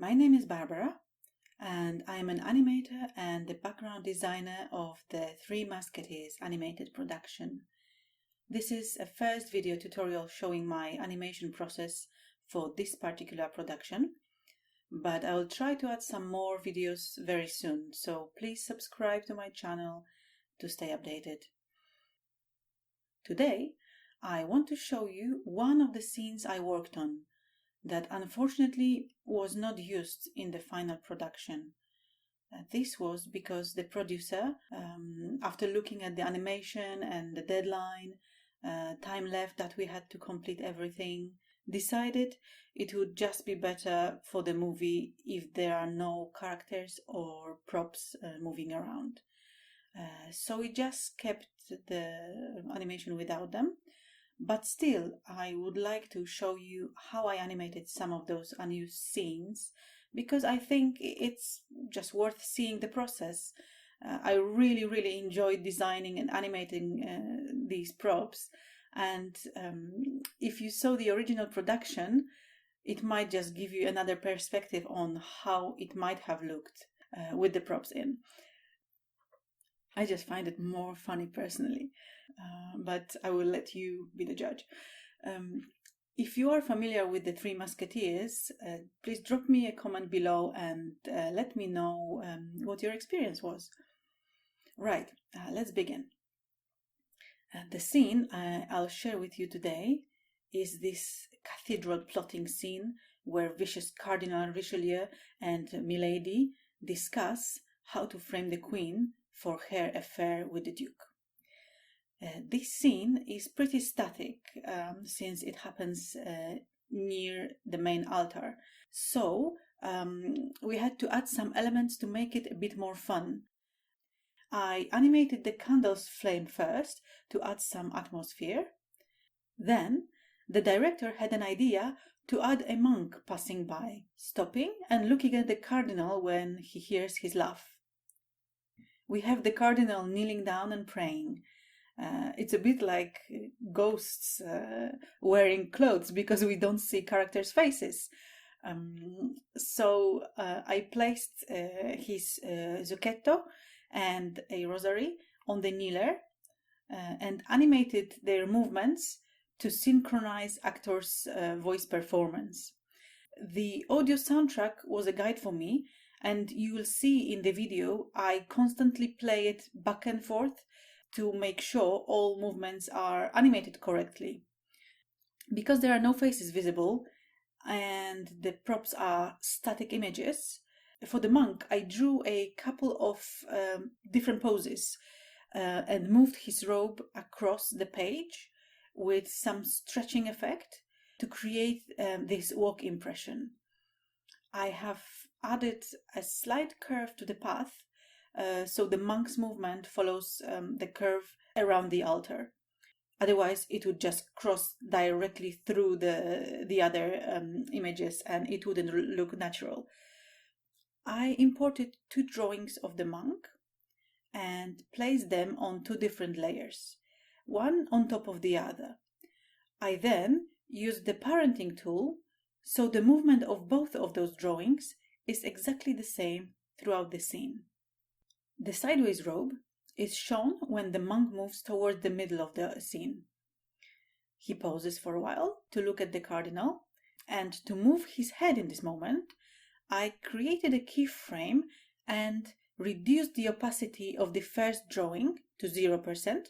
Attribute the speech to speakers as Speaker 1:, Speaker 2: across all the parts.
Speaker 1: My name is Barbara, and I'm an animator and the background designer of the Three Musketeers animated production. This is a first video tutorial showing my animation process for this particular production, but I will try to add some more videos very soon, so please subscribe to my channel to stay updated. Today, I want to show you one of the scenes I worked on that unfortunately was not used in the final production. This was because the producer, after looking at the animation and the deadline, time left that we had to complete everything, decided it would just be better for the movie if there are no characters or props moving around. So we just kept the animation without them. But still, I would like to show you how I animated some of those unused scenes, because I think it's just worth seeing the process. I really enjoyed designing and animating these props, and if you saw the original production, it might just give you another perspective on how it might have looked with the props in. I just find it more funny personally, but I will let you be the judge. If you are familiar with the Three Musketeers, please drop me a comment below and let me know what your experience was. Right, let's begin. The scene I'll share with you today is this cathedral plotting scene where vicious Cardinal Richelieu and Milady discuss how to frame the Queen for her affair with the Duke. This scene is pretty static since it happens near the main altar. So we had to add some elements to make it a bit more fun. I animated the candle's flame first to add some atmosphere. Then the director had an idea to add a monk passing by, stopping and looking at the cardinal when he hears his laugh. We have the cardinal kneeling down and praying. It's a bit like ghosts wearing clothes because we don't see characters' faces. So I placed his zucchetto and a rosary on the kneeler and animated their movements to synchronize actors' voice performance. The audio soundtrack was a guide for me, and you will see in the video I constantly play it back and forth to make sure all movements are animated correctly. Because there are no faces visible and the props are static images, for the monk I drew a couple of different poses and moved his robe across the page with some stretching effect to create this walk impression. I have added a slight curve to the path, so the monk's movement follows the curve around the altar. Otherwise, it would just cross directly through the other images and it wouldn't look natural. I imported two drawings of the monk and placed them on two different layers, one on top of the other. I then used the parenting tool, so the movement of both of those drawings is exactly the same throughout the scene. The sideways robe is shown when the monk moves towards the middle of the scene. He pauses for a while to look at the cardinal, and to move his head in this moment, I created a keyframe and reduced the opacity of the first drawing to 0%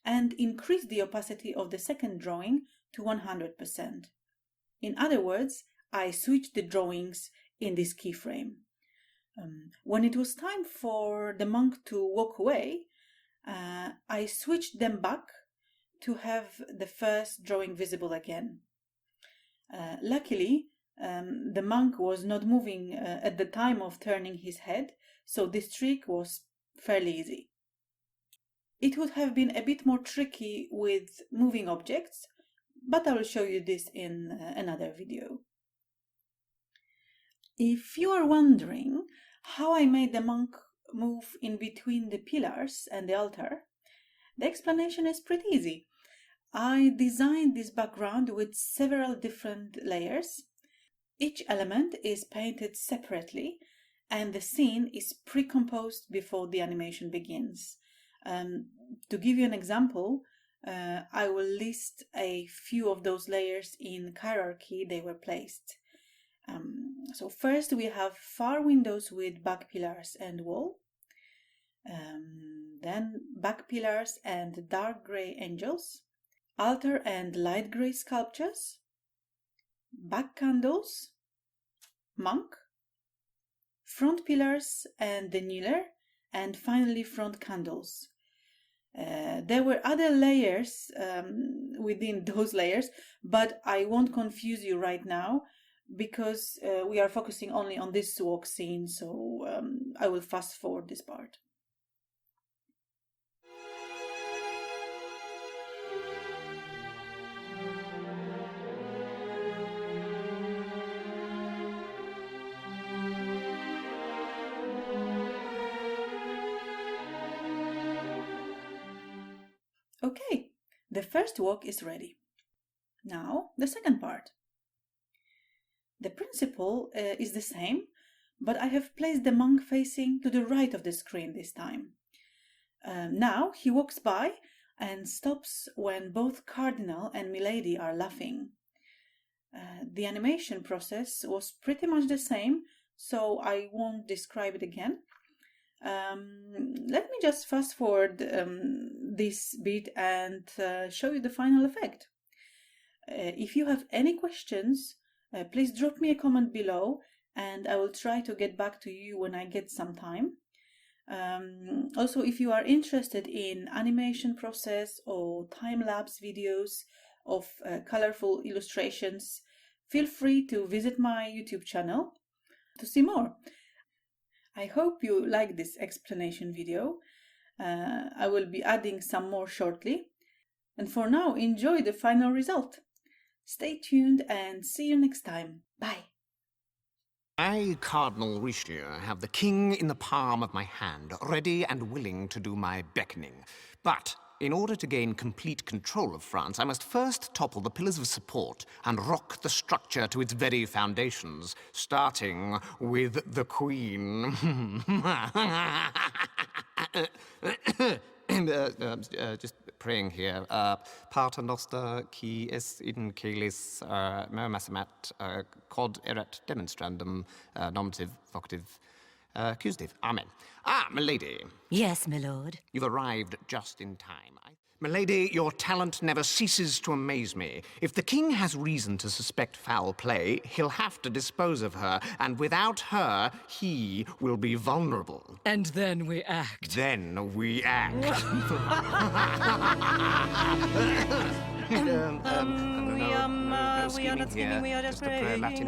Speaker 1: and increased the opacity of the second drawing to 100%. In other words, I switched the drawings in this keyframe. When it was time for the monk to walk away, I switched them back to have the first drawing visible again. Luckily, the monk was not moving at the time of turning his head, so this trick was fairly easy. It would have been a bit more tricky with moving objects, but I will show you this in another video. If you are wondering how I made the monk move in between the pillars and the altar, the explanation is pretty easy. I designed this background with several different layers. Each element is painted separately and the scene is pre-composed before the animation begins. To give you an example, I will list a few of those layers in hierarchy they were placed. So first we have far windows with back pillars and wall. Then back pillars and dark grey angels, altar and light grey sculptures, back candles, monk, front pillars and the kneeler, and finally front candles. There were other layers within those layers, but I won't confuse you right now because we are focusing only on this walk scene, so I will fast forward this part. Okay, the first walk is ready. Now, the second part. The principle is the same, but I have placed the monk facing to the right of the screen this time. Now he walks by and stops when both Cardinal and Milady are laughing. The animation process was pretty much the same, so I won't describe it again. Let me just fast forward this bit and show you the final effect. If you have any questions, please drop me a comment below and I will try to get back to you when I get some time. Also, if you are interested in animation process or time-lapse videos of colorful illustrations, feel free to visit my YouTube channel to see more. I hope you like this explanation video. I will be adding some more shortly. And for now, enjoy the final result. Stay tuned and see you next time. Bye.
Speaker 2: I, Cardinal Richelieu, have the king in the palm of my hand, ready and willing to do my beckoning. But in order to gain complete control of France, I must first topple the pillars of support and rock the structure to its very foundations, starting with the Queen. Just praying here. Pater noster, qui es in caelis, mermassimat, quod erat demonstrandum, nominative, vocative, accusative. Amen. Ah, milady.
Speaker 3: Yes, my lord.
Speaker 2: You've arrived just in time. Milady, your talent never ceases to amaze me. If the king has reason to suspect foul play, he'll have to dispose of her, and without her, he will be vulnerable.
Speaker 3: And then we act.
Speaker 2: Then we act.
Speaker 3: We are not scheming, we are just praying.
Speaker 2: Latin.